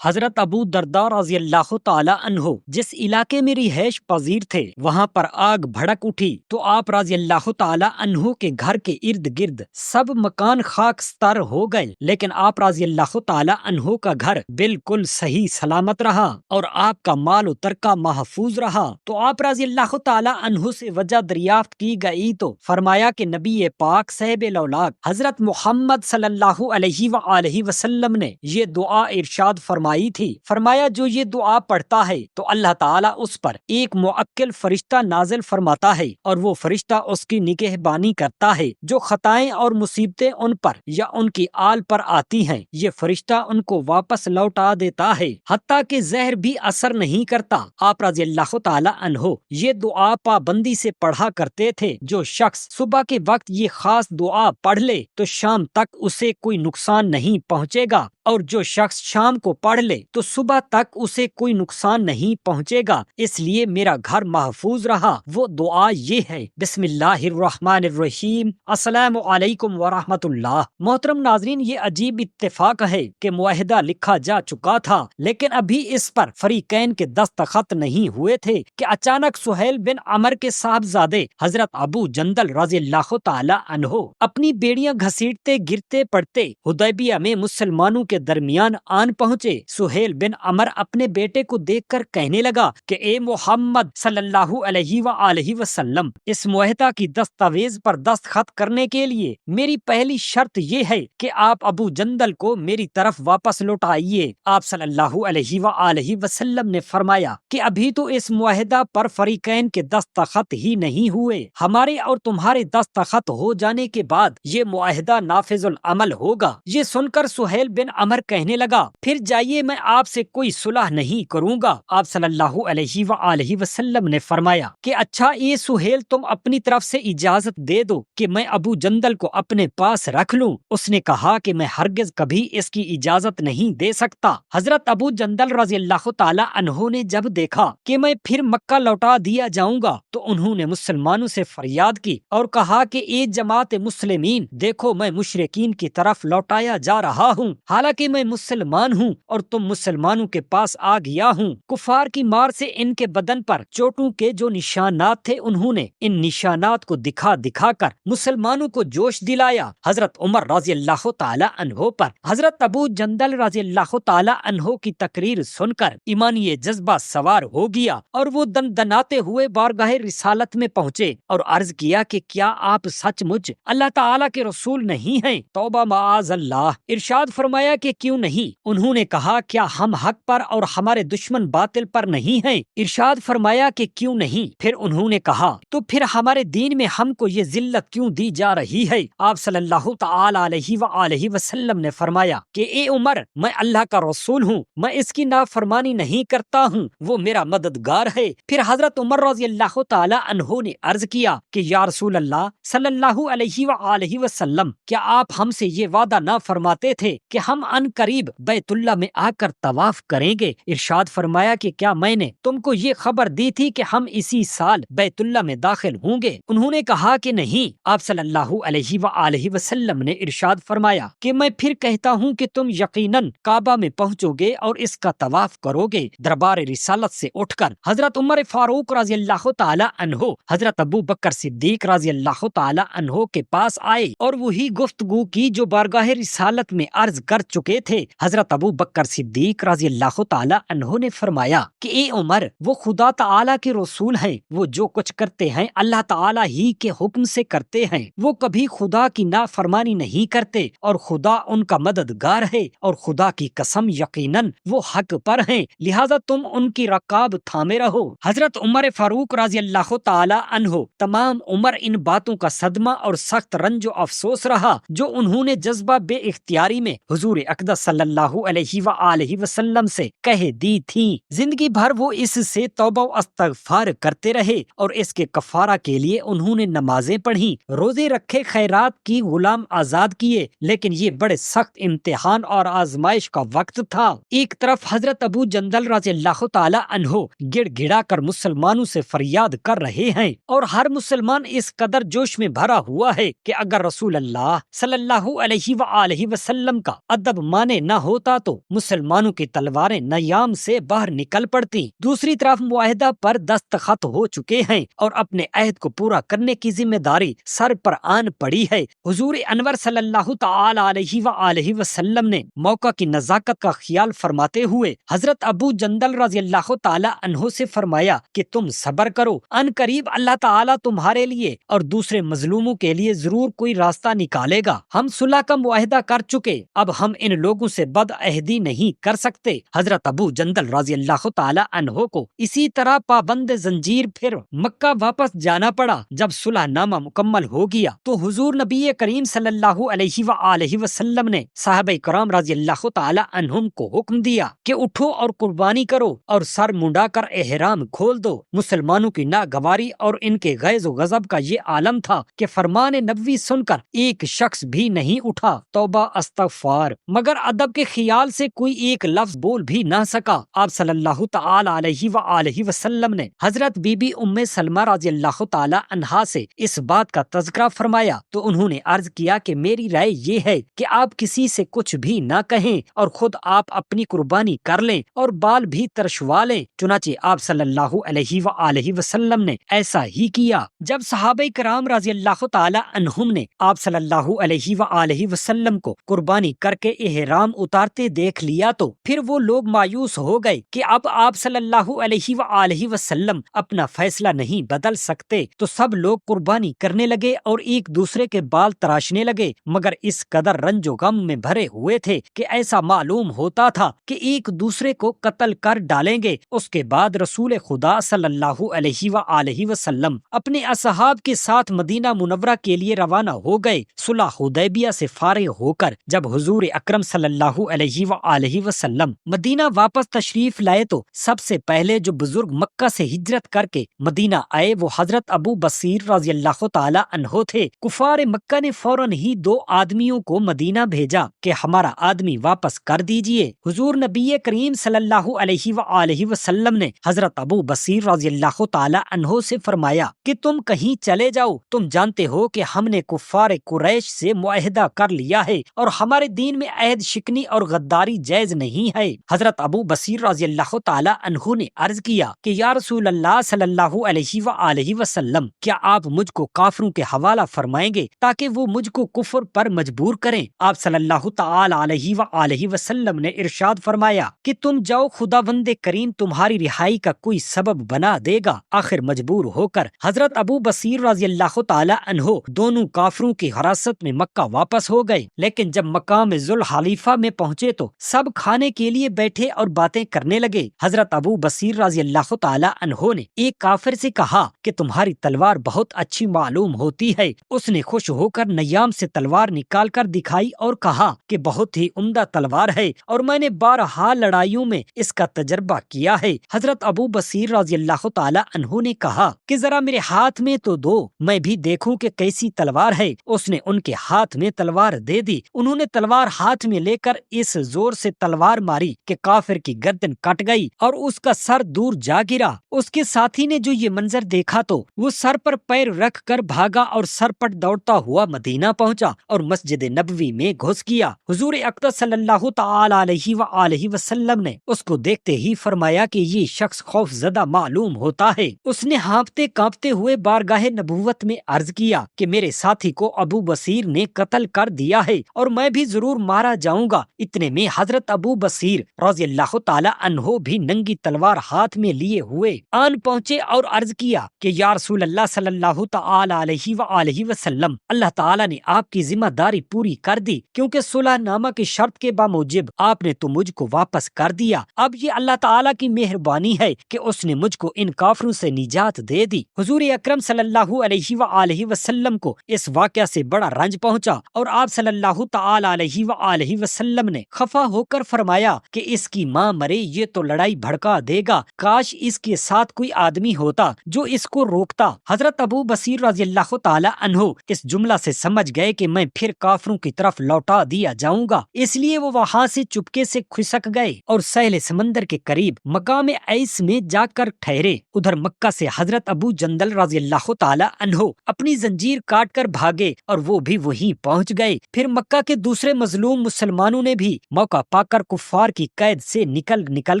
حضرت ابو درداء رضی اللہ تعالی عنہ جس علاقے میں رہائش پذیر تھے وہاں پر آگ بھڑک اٹھی تو آپ رضی اللہ تعالی عنہ کے گھر کے ارد گرد سب مکان خاکستر ہو گئے، لیکن آپ رضی اللہ تعالی عنہ کا گھر بالکل صحیح سلامت رہا اور آپ کا مال و ترکہ محفوظ رہا۔ تو آپ رضی اللہ تعالی عنہ سے وجہ دریافت کی گئی تو فرمایا کہ نبی پاک صاحب الاولاق حضرت محمد صلی اللہ علیہ وآلہ وسلم نے یہ دعا ارشاد فرمائی تھی، فرمایا جو یہ دعا پڑھتا ہے تو اللہ تعالیٰ اس پر ایک موکل فرشتہ نازل فرماتا ہے اور وہ فرشتہ اس کی نگہبانی کرتا ہے، جو خطائیں اور مصیبتیں ان پر یا ان کی آل پر آتی ہیں یہ فرشتہ ان کو واپس لوٹا دیتا ہے، حتیٰ کہ زہر بھی اثر نہیں کرتا۔ آپ رضی اللہ تعالی عنہ یہ دعا پابندی سے پڑھا کرتے تھے، جو شخص صبح کے وقت یہ خاص دعا پڑھ لے تو شام تک اسے کوئی نقصان نہیں پہنچے گا، اور جو شخص شام کو پڑھ لے تو صبح تک اسے کوئی نقصان نہیں پہنچے گا، اس لیے میرا گھر محفوظ رہا۔ وہ دعا یہ ہے، بسم اللہ الرحمن الرحیم، السلام علیکم ورحمۃ اللہ۔ محترم ناظرین، یہ عجیب اتفاق ہے کہ معاہدہ لکھا جا چکا تھا لیکن ابھی اس پر فریقین کے دستخط نہیں ہوئے تھے کہ اچانک سہیل بن عمر کے صاحبزادے حضرت ابو جندل رضی اللہ تعالی عنہ اپنی بیڑیاں گھسیٹتے گرتے پڑتے حدیبیہ میں مسلمانوں کے درمیان آن پہنچے۔ سہیل بن عمر اپنے بیٹے کو دیکھ کر کہنے لگا کہ اے محمد صلی اللہ علیہ وآلہ وسلم، اس معاہدہ کی دستاویز پر دستخط کرنے کے لیے میری پہلی شرط یہ ہے کہ آپ ابو جندل کو میری طرف واپس لوٹائیے۔ آپ صلی اللہ علیہ وآلہ وسلم نے فرمایا کہ ابھی تو اس معاہدہ پر فریقین کے دستخط ہی نہیں ہوئے، ہمارے اور تمہارے دستخط ہو جانے کے بعد یہ معاہدہ نافذ العمل ہوگا۔ یہ سن کر سہیل بن عمر کہنے لگا پھر جائیے، میں آپ سے کوئی صلح نہیں کروں گا۔ آپ صلی اللہ علیہ وآلہ وسلم نے فرمایا کہ اچھا اے سہیل، تم اپنی طرف سے اجازت دے دو کہ میں ابو جندل کو اپنے پاس رکھ لوں۔ اس نے کہا کہ میں ہرگز کبھی اس کی اجازت نہیں دے سکتا۔ حضرت ابو جندل رضی اللہ تعالی عنہ نے جب دیکھا کہ میں پھر مکہ لوٹا دیا جاؤں گا تو انہوں نے مسلمانوں سے فریاد کی اور کہا کہ اے جماعت مسلمین، دیکھو میں مشرکین کی طرف لوٹایا جا رہا ہوں، حالانکہ میں مسلمان ہوں اور تم مسلمانوں کے پاس آ گیا ہوں۔ کفار کی مار سے ان کے بدن پر چوٹوں کے جو نشانات تھے انہوں نے ان نشانات کو دکھا دکھا کر مسلمانوں کو جوش دلایا۔ حضرت عمر رضی اللہ تعالی عنہ پر حضرت ابو جندل رضی اللہ تعالی عنہ کی تقریر سن کر ایمانی جذبہ سوار ہو گیا اور وہ دندناتے ہوئے بارگاہ رسالت میں پہنچے اور عرض کیا کہ کیا آپ سچ مچ اللہ تعالیٰ کے رسول نہیں ہیں؟ توبہ معاذ اللہ۔ ارشاد فرمایا کہ کیوں نہیں؟ انہوں نے کہا کیا ہم حق پر اور ہمارے دشمن باطل پر نہیں ہیں؟ ارشاد فرمایا کہ کیوں نہیں؟ پھر انہوں نے کہا تو پھر ہمارے دین میں ہم کو یہ ذلت کیوں دی جا رہی ہے؟ آپ صلی اللہ تعالی علیہ وآلہ وسلم نے فرمایا کہ اے عمر، میں اللہ کا رسول ہوں، میں اس کی نافرمانی نہیں کرتا ہوں، وہ میرا مددگار ہے۔ پھر حضرت عمر رضی اللہ تعالی عنہ نے عرض کیا کہ یا رسول اللہ صلی اللہ علیہ وآلہ وسلم، کیا آپ ہم سے یہ وعدہ نہ فرماتے تھے کہ ہم ان قریب بیت اللہ میں آ کر طواف کریں گے؟ ارشاد فرمایا کہ کیا میں نے تم کو یہ خبر دی تھی کہ ہم اسی سال بیت اللہ میں داخل ہوں گے؟ انہوں نے کہا کہ نہیں۔ آپ صلی اللہ علیہ وآلہ وسلم نے ارشاد فرمایا کہ میں پھر کہتا ہوں کہ تم یقیناً کعبہ میں پہنچو گے اور اس کا طواف کرو گے۔ دربار رسالت سے اٹھ کر حضرت عمر فاروق رضی اللہ تعالی عنہ حضرت ابو بکر صدیق رضی اللہ تعالی عنہ کے پاس آئے اور وہی گفتگو کی جو بارگاہ رسالت میں عرض کر چکے تھے۔ حضرت ابو بکر صدیق رضی اللہ تعالی عنہ نے فرمایا کہ اے عمر، وہ خدا تعالی کے رسول ہیں، وہ جو کچھ کرتے ہیں اللہ تعالی ہی کے حکم سے کرتے ہیں، وہ کبھی خدا کی نافرمانی نہیں کرتے اور خدا ان کا مددگار ہے، اور خدا کی قسم یقیناً وہ حق پر ہیں، لہذا تم ان کی رکاب تھامے رہو۔ حضرت عمر فاروق رضی اللہ تعالی عنہ تمام عمر ان باتوں کا صدمہ اور سخت رنج و افسوس رہا جو انہوں نے جذبہ بے اختیاری میں حضور اقدس صلی اللہ علیہ وآلہ وسلم سے کہہ دی تھیں۔ زندگی بھر وہ اس سے توبہ و استغفار کرتے رہے اور اس کے کفارہ کے لیے انہوں نے نمازیں پڑھیں، روزے رکھے، خیرات کی، غلام آزاد کیے، لیکن یہ بڑے سخت امتحان اور آزمائش کا وقت تھا۔ ایک طرف حضرت ابو جندل رضی اللہ تعالی عنہ گڑ گڑا کر مسلمانوں سے فریاد کر رہے ہیں اور ہر مسلمان اس قدر جوش میں بھرا ہوا ہے کہ اگر رسول اللہ صلی اللہ علیہ وآلہ وسلم کا ادب جب مانے نہ ہوتا تو مسلمانوں کی تلواریں نیام سے باہر نکل پڑتی۔ دوسری طرف معاہدہ پر دستخط ہو چکے ہیں اور اپنے عہد کو پورا کرنے کی ذمہ داری سر پر آن پڑی ہے۔ حضور انور صلی اللہ تعالی علیہ وآلہ وسلم نے موقع کی نزاکت کا خیال فرماتے ہوئے حضرت ابو جندل رضی اللہ تعالی عنہ سے فرمایا کہ تم صبر کرو، ان قریب اللہ تعالی تمہارے لیے اور دوسرے مظلوموں کے لیے ضرور کوئی راستہ نکالے گا۔ ہم صلح کا معاہدہ کر چکے، اب ہم ان لوگوں سے بد عہدی نہیں کر سکتے۔ حضرت ابو جندل رضی اللہ تعالی عنہ کو اسی طرح پابند زنجیر پھر مکہ واپس جانا پڑا۔ جب صلح نامہ مکمل ہو گیا تو حضور نبی کریم صلی اللہ علیہ وآلہ وسلم نے صحابہ کرام رضی اللہ تعالی عنہم کو حکم دیا کہ اٹھو اور قربانی کرو اور سر منڈا کر احرام کھول دو۔ مسلمانوں کی ناگواری اور ان کے غیظ و غضب کا یہ عالم تھا کہ فرمان نبوی سن کر ایک شخص بھی نہیں اٹھا، توبہ استغفار، مگر ادب کے خیال سے کوئی ایک لفظ بول بھی نہ سکا۔ آپ صلی اللہ تعالی علیہ وآلہ وسلم نے حضرت بی بی ام سلمہ رضی اللہ تعالی عنہا سے اس بات کا تذکرہ فرمایا تو انہوں نے عرض کیا کہ میری رائے یہ ہے کہ آپ کسی سے کچھ بھی نہ کہیں اور خود آپ اپنی قربانی کر لیں اور بال بھی ترشوا لیں۔ چنانچہ آپ صلی اللہ علیہ وآلہ وسلم نے ایسا ہی کیا۔ جب صحابہ کرام رضی اللہ تعالی عنہم نے آپ صلی اللہ علیہ وآلہ وسلم کو قربانی کر کے احرام اتارتے دیکھ لیا تو پھر وہ لوگ مایوس ہو گئے کہ اب آپ صلی اللہ علیہ وآلہ وسلم اپنا فیصلہ نہیں بدل سکتے، تو سب لوگ قربانی کرنے لگے اور ایک دوسرے کے بال تراشنے لگے، مگر اس قدر رنج و غم میں بھرے ہوئے تھے کہ ایسا معلوم ہوتا تھا کہ ایک دوسرے کو قتل کر ڈالیں گے۔ اس کے بعد رسول خدا صلی اللہ علیہ وآلہ وسلم اپنے اصحاب کے ساتھ مدینہ منورہ کے لیے روانہ ہو گئے۔ صلح حدیبیہ سے فارغ ہو کر جب حضور اکرم صلی اللہ علیہ وآلہ وسلم مدینہ واپس تشریف لائے تو سب سے پہلے جو بزرگ مکہ سے ہجرت کر کے مدینہ آئے وہ حضرت ابو بصیر رضی اللہ تعالی عنہ تھے۔ کفار مکہ نے فوراً ہی 2 آدمیوں کو مدینہ بھیجا کہ ہمارا آدمی واپس کر دیجئے۔ حضور نبی کریم صلی اللہ علیہ وآلہ وسلم نے حضرت ابو بصیر رضی اللہ تعالی عنہ سے فرمایا کہ تم کہیں چلے جاؤ، تم جانتے ہو کہ ہم نے کفار قریش سے معاہدہ کر لیا ہے اور ہمارے دین میں عہد شکنی اور غداری جائز نہیں ہے۔ حضرت ابو بصیر رضی اللہ تعالی عنہ نے عرض کیا کہ یا رسول اللہ صلی اللہ علیہ وآلہ وسلم، کیا آپ مجھ کو کافروں کے حوالہ فرمائیں گے تاکہ وہ مجھ کو کفر پر مجبور کریں؟ آپ صلی اللہ تعالی علیہ وآلہ وسلم نے ارشاد فرمایا کہ تم جاؤ، خداوند کریم تمہاری رہائی کا کوئی سبب بنا دے گا۔ آخر مجبور ہو کر حضرت ابو بصیر رضی اللہ تعالی عنہ دونوں کافروں کی حراست میں مکہ واپس ہو گئے، لیکن جب مقام ذوالحلیفہ میں پہنچے تو سب کھانے کے لیے بیٹھے اور باتیں کرنے لگے۔ حضرت ابو بصیر رضی اللہ تعالی عنہ نے ایک کافر سے کہا کہ تمہاری تلوار بہت اچھی معلوم ہوتی ہے۔ اس نے خوش ہو کر نیام سے تلوار نکال کر دکھائی اور کہا کہ بہت ہی عمدہ تلوار ہے اور میں نے 12 لڑائیوں میں اس کا تجربہ کیا ہے۔ حضرت ابو بصیر رضی اللہ تعالی عنہ نے کہا کہ ذرا میرے ہاتھ میں تو دو، میں بھی دیکھوں کہ کیسی تلوار ہے۔ اس نے ان کے ہاتھ میں تلوار دے دی۔ انہوں نے تلوار ہاتھ میں لے کر اس زور سے تلوار ماری کہ کافر کی گردن کٹ گئی اور اس کا سر دور جا گرا۔ اس کے ساتھی نے جو یہ منظر دیکھا تو وہ سر پر پیر رکھ کر بھاگا اور سر پٹ دوڑتا ہوا مدینہ پہنچا اور مسجد نبوی میں گھس گیا۔ حضور اقدس صلی اللہ تعالی علیہ وآلہ وسلم نے اس کو دیکھتے ہی فرمایا کہ یہ شخص خوف زدہ معلوم ہوتا ہے۔ اس نے ہانپتے کانپتے ہوئے بارگاہ نبوت میں عرض کیا کہ میرے ساتھی کو ابو بصیر نے قتل کر دیا ہے اور میں بھی ضرور مارا جاؤں گا۔ اتنے میں حضرت ابو بصیر رضی اللہ تعالی عنہ بھی ننگی تلوار ہاتھ میں لیے ہوئے آن پہنچے اور عرض کیا کہ یا رسول اللہ صلی اللہ تعالی علیہ وآلہ وسلم، اللہ تعالی نے آپ کی ذمہ داری پوری کر دی، کیونکہ صلح نامہ کی شرط کے باموجب آپ نے تو مجھ کو واپس کر دیا۔ اب یہ اللہ تعالی کی مہربانی ہے کہ اس نے مجھ کو ان کافروں سے نجات دے دی۔ حضور اکرم صلی اللہ علیہ وآلہ وسلم کو اس واقعہ سے بڑا رنج پہنچا اور آپ صلی اللہ تعالی علیہ وآلہ وسلم نے خفا ہو کر فرمایا کہ اس کی ماں مرے، یہ تو لڑائی بھڑکا دے گا، کاش اس کے ساتھ کوئی آدمی ہوتا جو اس کو روکتا۔ حضرت ابو بصیر رضی اللہ تعالی عنہ اس جملہ سے سمجھ گئے کہ میں پھر کافروں کی طرف لوٹا دیا جاؤں گا، اس لیے وہ وہاں سے چپکے سے کھسک گئے اور ساحل سمندر کے قریب مقام ایس میں جا کر ٹھہرے۔ ادھر مکہ سے حضرت ابو جندل رضی اللہ تعالی عنہ اپنی زنجیر کاٹ کر بھاگے اور وہ بھی وہیں پہنچ گئے۔ پھر مکہ کے دوسرے مظلوم مسلمانوں نے بھی موقع پا کر کفار کی قید سے نکل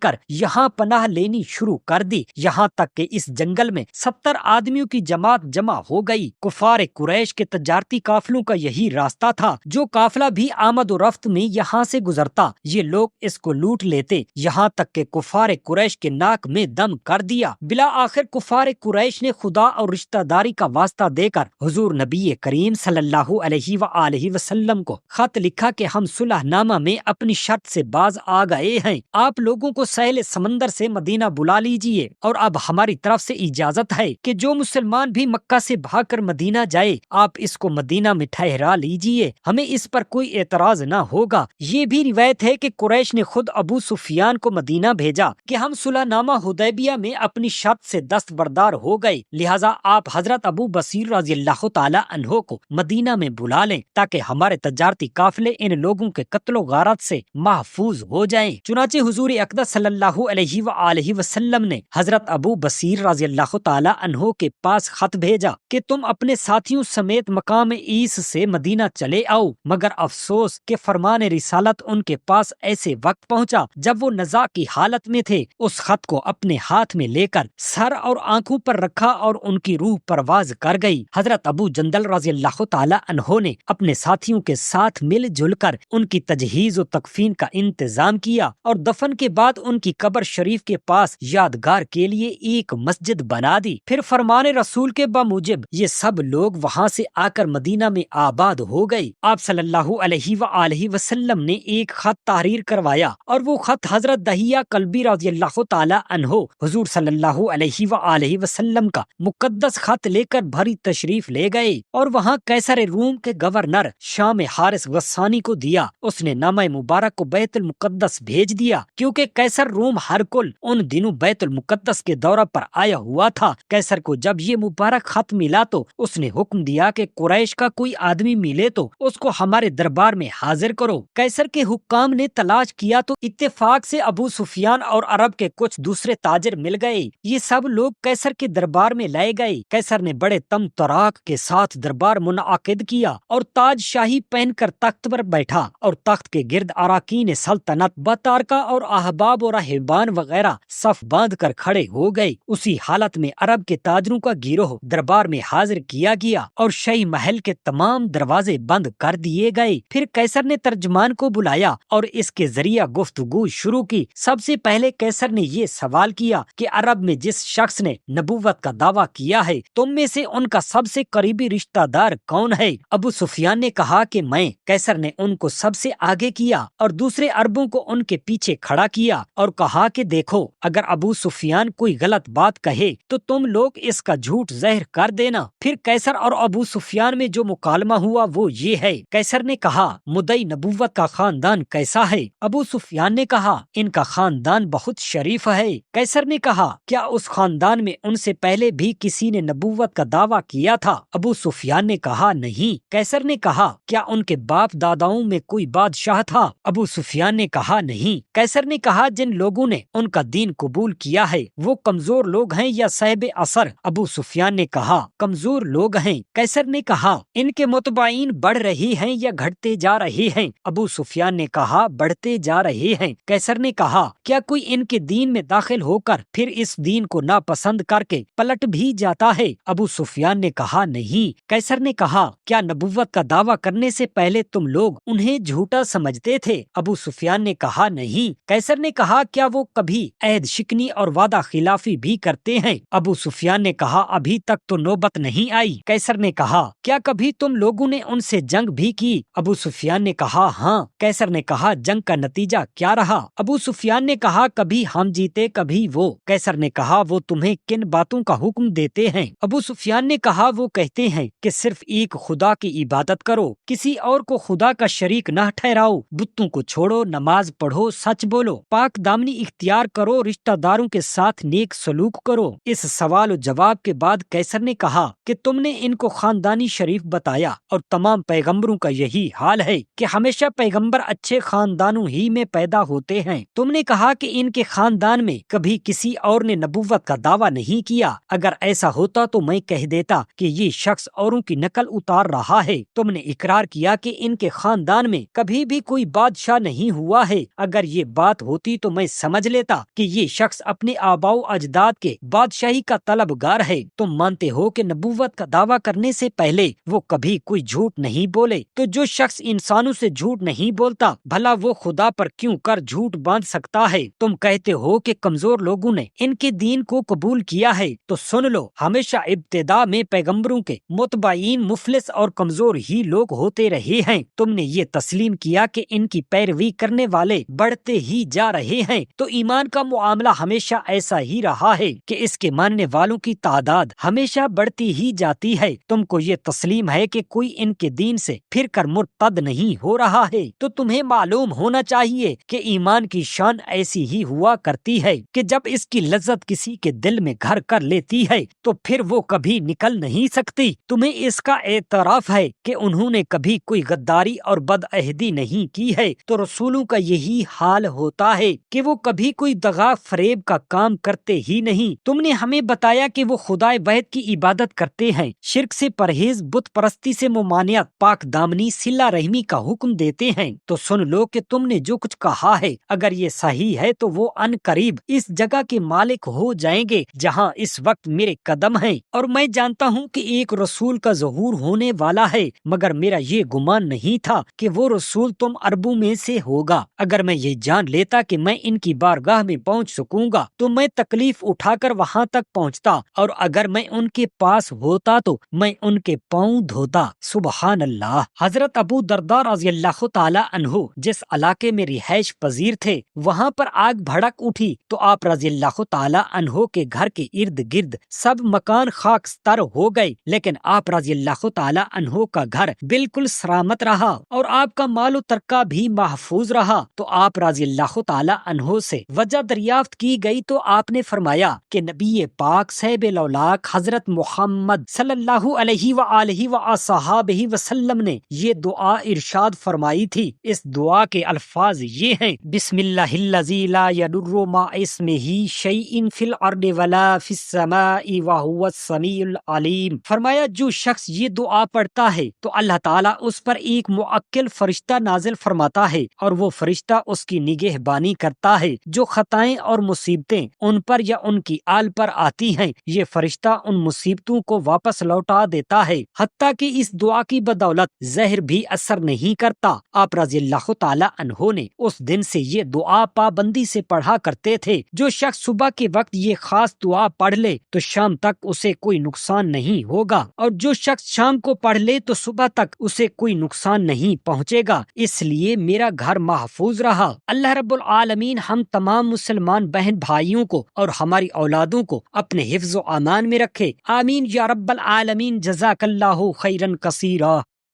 کر یہاں پناہ لینی شروع کر دی، یہاں تک کہ اس جنگل میں 70 آدمیوں کی جماعت جمع ہو گئی۔ کفار قریش کے تجارتی قافلوں کا یہی راستہ تھا، جو قافلہ بھی آمد و رفت میں یہاں سے گزرتا یہ لوگ اس کو لوٹ لیتے، یہاں تک کہ کفار قریش کے ناک میں دم کر دیا۔ بلا آخر کفار قریش نے خدا اور رشتہ داری کا واسطہ دے کر حضور نبی کریم صلی اللہ علیہ وآلہ وسلم کو خط لکھا کہ ہم صلح نامہ میں اپنی شرط سے باز آ گئے ہیں، آپ لوگوں کو ساحل سمندر سے مدینہ بلا لیجئے، اور اب ہماری طرف سے اجازت ہے کہ جو مسلمان بھی مکہ سے بھاگ کر مدینہ جائے آپ اس کو مدینہ میں ٹھہرا لیجئے، ہمیں اس پر کوئی اعتراض نہ ہوگا۔ یہ بھی روایت ہے کہ قریش نے خود ابو سفیان کو مدینہ بھیجا کہ ہم صلح نامہ حدیبیہ میں اپنی شرط سے دستبردار ہو گئے، لہٰذا آپ حضرت ابو بصیر رضی اللہ تعالی عنہ کو مدینہ میں بلا لیں تاکہ ہمارے تجارتی قافلے ان لوگوں کے قتل و غارت سے محفوظ ہو جائیں۔ چنانچہ حضور اقدس صلی اللہ علیہ وآلہ وسلم نے حضرت ابو بصیر رضی اللہ تعالی عنہ کے پاس خط بھیجا کہ تم اپنے ساتھیوں سمیت مقام عیس سے مدینہ چلے آؤ، مگر افسوس کہ فرمان رسالت ان کے پاس ایسے وقت پہنچا جب وہ نزاع کی حالت میں تھے۔ اس خط کو اپنے ہاتھ میں لے کر سر اور آنکھوں پر رکھا اور ان کی روح پرواز کر گئی۔ حضرت ابو جندل رضی اللہ تعالی عنہ نے اپنے ساتھیوں کے ساتھ مل جل کر ان کی تجہیز و تکفین کا انتظام کیا اور دفن کے بعد ان کی قبر شریف کے پاس یادگار کے لیے ایک مسجد بنا دی۔ پھر فرمان رسول کے بموجب یہ سب لوگ وہاں سے آ کر مدینہ میں آباد ہو گئے۔ آپ صلی اللہ علیہ وآلہ وسلم نے ایک خط تحریر کروایا اور وہ خط حضرت دہیہ کلبی رضی اللہ تعالی عنہ حضور صلی اللہ علیہ وآلہ وسلم کا مقدس خط لے کر بھری تشریف لے گئے اور وہاں قیصر روم کے گورنر شام حارث غسانی کو دیا۔ اس نے نامہ مبارک کو بیت المقدس بھیج دیا کیونکہ قیصر روم ہرکل ان دنوں بیت المقدس کے دورہ پر آیا ہوا تھا۔ قیصر کو جب یہ مبارک خط ملا تو اس نے حکم دیا کہ قریش کا کوئی آدمی ملے تو اس کو ہمارے دربار میں حاضر کرو۔ قیصر کے حکام نے تلاش کیا تو اتفاق سے ابو سفیان اور عرب کے کچھ دوسرے تاجر مل گئے۔ یہ سب لوگ قیصر کے دربار میں لائے گئے۔ قیصر نے بڑے تم تراک کے ساتھ دربار منعقد کیا اور تاج شاہی پہن کر تخت پر بیٹھا اور تخت کے گرد اراکین سلطنت بطارکہ اور احباب اور راہبان وغیرہ صف باندھ کر کھڑے ہو گئے۔ اسی حالت میں عرب کے تاجروں کا گروہ دربار میں حاضر کیا گیا اور شاہی محل کے تمام دروازے بند کر دیے گئے۔ پھر قیصر نے ترجمان کو بلایا اور اس کے ذریعہ گفتگو شروع کی۔ سب سے پہلے قیصر نے یہ سوال کیا کہ عرب میں جس شخص نے نبوت کا دعویٰ کیا ہے تم میں سے ان کا سب سے قریبی رشتہ دار کون ہے؟ ابو سفیان نے کہا کہ میں۔ قیصر نے ان کو سب سے آگے کیا اور دوسرے عربوں کو ان کے پیچھے کھڑا کیا اور کہا کہ دیکھو اگر ابو سفیان کوئی غلط بات کہے تو تم لوگ اس کا جھوٹ ظاہر کر دینا۔ پھر قیصر اور ابو سفیان میں جو مکالمہ ہوا وہ یہ ہے۔ قیصر نے کہا مدعی نبوت کا خاندان کیسا ہے؟ ابو سفیان نے کہا ان کا خاندان بہت شریف ہے۔ قیصر نے کہا کیا اس خاندان میں ان سے پہلے بھی کسی نے نبوت کا دعویٰ کیا تھا؟ ابو سفیان نے کہا نہیں۔ قیصر نے کہا کیا ان کے باپ داداؤں میں کوئی بادشاہ تھا؟ ابو سفیان نے کہا نہیں۔ قیصر نے کہا جن لوگوں نے ان کا دین قبول کیا ہے وہ کمزور لوگ ہیں یا صاحب اثر؟ ابو سفیان نے کہا کمزور لوگ ہیں۔ قیصر نے کہا ان کے متبعین بڑھ رہی ہیں یا گھٹتے جا رہے ہیں؟ ابو سفیان نے کہا بڑھتے جا رہے ہیں۔ قیصر نے کہا کیا کوئی ان کے دین میں داخل ہو کر پھر اس دین کو ناپسند کر کے پلٹ بھی جاتا ہے؟ ابو سفیان نے کہا نہیں۔ قیصر نے کہا کیا نبوت کا دعویٰ کرنے سے پہلے تم لوگ انہیں جھوٹا سمجھتے تھے؟ ابو سفیان نے کہا نہیں۔ قیصر نے کہا کیا وہ کبھی عہد شکنی اور وعدہ خلافی بھی کرتے ہیں؟ ابو سفیان نے کہا ابھی تک تو نوبت نہیں آئی۔ قیصر نے کہا کیا کبھی تم لوگوں نے ان سے جنگ بھی کی؟ ابو سفیان نے کہا ہاں۔ قیصر نے کہا جنگ کا نتیجہ کیا رہا؟ ابو سفیان نے کہا کبھی ہم جیتے کبھی وہ۔ قیصر نے کہا وہ تمہیں کن باتوں کا حکم دیتے ہیں؟ ابو سفیان نے کہا وہ کہتے ہیں کہ صرف ایک خدا کی عبادت کرو، کسی اور کو خدا کا شریک نہ ٹھہراؤ، بتوں کو چھوڑو، نماز پڑھو، سچ بولو، پاک دامنی اختیار کرو، رشتہ داروں کے ساتھ نیک سلوک کرو۔ اس سوال و جواب کے بعد قیصر نے کہا کہ تم نے ان کو خاندانی شریف بتایا اور تمام پیغمبروں کا یہی حال ہے کہ ہمیشہ پیغمبر اچھے خاندانوں ہی میں پیدا ہوتے ہیں۔ تم نے کہا کہ ان کے خاندان میں کبھی کسی اور نے نبوت کا دعویٰ نہیں کیا، اگر ایسا ہوتا تو میں کہہ دیتا کہ یہ شخص اوروں کی نقل اتار رہا ہے۔ تم نے اقرار کیا کہ ان کے خاندان ہندوستان میں کبھی بھی کوئی بادشاہ نہیں ہوا ہے۔ اگر یہ بات ہوتی تو میں سمجھ لیتا کہ یہ شخص اپنے آباؤ اجداد کے بادشاہی کا طلبگار ہے۔ تم مانتے ہو کہ نبوت کا دعویٰ کرنے سے پہلے وہ کبھی کوئی جھوٹ نہیں بولے، تو جو شخص انسانوں سے جھوٹ نہیں بولتا بھلا وہ خدا پر کیوں کر جھوٹ باندھ سکتا ہے؟ تم کہتے ہو کہ کمزور لوگوں نے ان کے دین کو قبول کیا ہے، تو سن لو، ہمیشہ ابتدا میں پیغمبروں کے متبعین مفلس اور کمزور ہی لوگ ہوتے رہے ہیں۔ تم نے یہ تسلیم کیا کہ ان کی پیروی کرنے والے بڑھتے ہی جا رہے ہیں، تو ایمان کا معاملہ ہمیشہ ایسا ہی رہا ہے کہ اس کے ماننے والوں کی تعداد ہمیشہ بڑھتی ہی جاتی ہے۔ تم کو یہ تسلیم ہے کہ کوئی ان کے دین سے پھر کر مرتد نہیں ہو رہا ہے، تو تمہیں معلوم ہونا چاہیے کہ ایمان کی شان ایسی ہی ہوا کرتی ہے کہ جب اس کی لذت کسی کے دل میں گھر کر لیتی ہے تو پھر وہ کبھی نکل نہیں سکتی۔ تمہیں اس کا اعتراف ہے کہ انہوں نے کبھی کوئی غداری اور بدعہدی نہیں کی ہے، تو رسولوں کا یہی حال ہوتا ہے کہ وہ کبھی کوئی دغا فریب کا کام کرتے ہی نہیں۔ تم نے ہمیں بتایا کہ وہ خدائے واحد کی عبادت کرتے ہیں، شرک سے پرہیز، بت پرستی سے ممانعت، پاک دامنی، صلہ رحمی کا حکم دیتے ہیں۔ تو سن لو کہ تم نے جو کچھ کہا ہے اگر یہ صحیح ہے تو وہ ان قریب اس جگہ کے مالک ہو جائیں گے جہاں اس وقت میرے قدم ہیں، اور میں جانتا ہوں کہ ایک رسول کا ظہور ہونے والا ہے، مگر میرا یہ گمان نہیں تھا کہ وہ رسول تم عربوں میں سے ہوگا۔ اگر میں یہ جان لیتا کہ میں ان کی بارگاہ میں پہنچ سکوں گا تو میں تکلیف اٹھا کر وہاں تک پہنچتا، اور اگر میں ان کے پاس ہوتا تو میں ان کے پاؤں دھوتا۔ سبحان اللہ۔ حضرت ابو درداء رضی اللہ تعالی عنہ جس علاقے میں رہائش پذیر تھے وہاں پر آگ بھڑک اٹھی تو آپ رضی اللہ تعالی عنہ کے گھر کے ارد گرد سب مکان خاکستر ہو گئے، لیکن آپ رضی اللہ تعالی عنہ کا گھر بالکل سلامت رہا اور آپ کا مال و ترکہ بھی محفوظ رہا۔ تو آپ رضی اللہ تعالی عنہ سے وجہ دریافت کی گئی تو آپ نے فرمایا کہ نبی پاک صاحب الاولاق حضرت محمد صلی اللہ علیہ وآلہ وصحابہ وسلم نے یہ دعا ارشاد فرمائی تھی۔ اس دعا کے الفاظ یہ ہیں: بسم اللہ الذی لا یضر مع اسمہ شیء فی الارض ولا فی السماء وہو السمیع العلیم۔ فرمایا جو شخص یہ دعا پڑھتا ہے تو اللہ تعالیٰ اس پر ایک موکل فرشتہ نازل فرماتا ہے اور وہ فرشتہ اس کی نگہبانی کرتا ہے۔ جو خطائیں اور مصیبتیں ان پر یا ان کی آل پر آتی ہیں یہ فرشتہ ان مصیبتوں کو واپس لوٹا دیتا ہے، حتیٰ کہ اس دعا کی بدولت زہر بھی اثر نہیں کرتا۔ آپ رضی اللہ تعالی عنہ نے اس دن سے یہ دعا پابندی سے پڑھا کرتے تھے۔ جو شخص صبح کے وقت یہ خاص دعا پڑھ لے تو شام تک اسے کوئی نقصان نہیں ہوگا، اور جو شخص شام کو پڑھ لے تو صبح تک اسے کوئی نقصان نہیں پہنچے گا، اس لیے میرا گھر محفوظ رہا۔ اللہ رب العالمین ہم تمام مسلمان بہن بھائیوں کو اور ہماری اولادوں کو اپنے حفظ و امان میں رکھے، آمین یا رب العالمین۔ جزاک اللہ خیرا کثیرا۔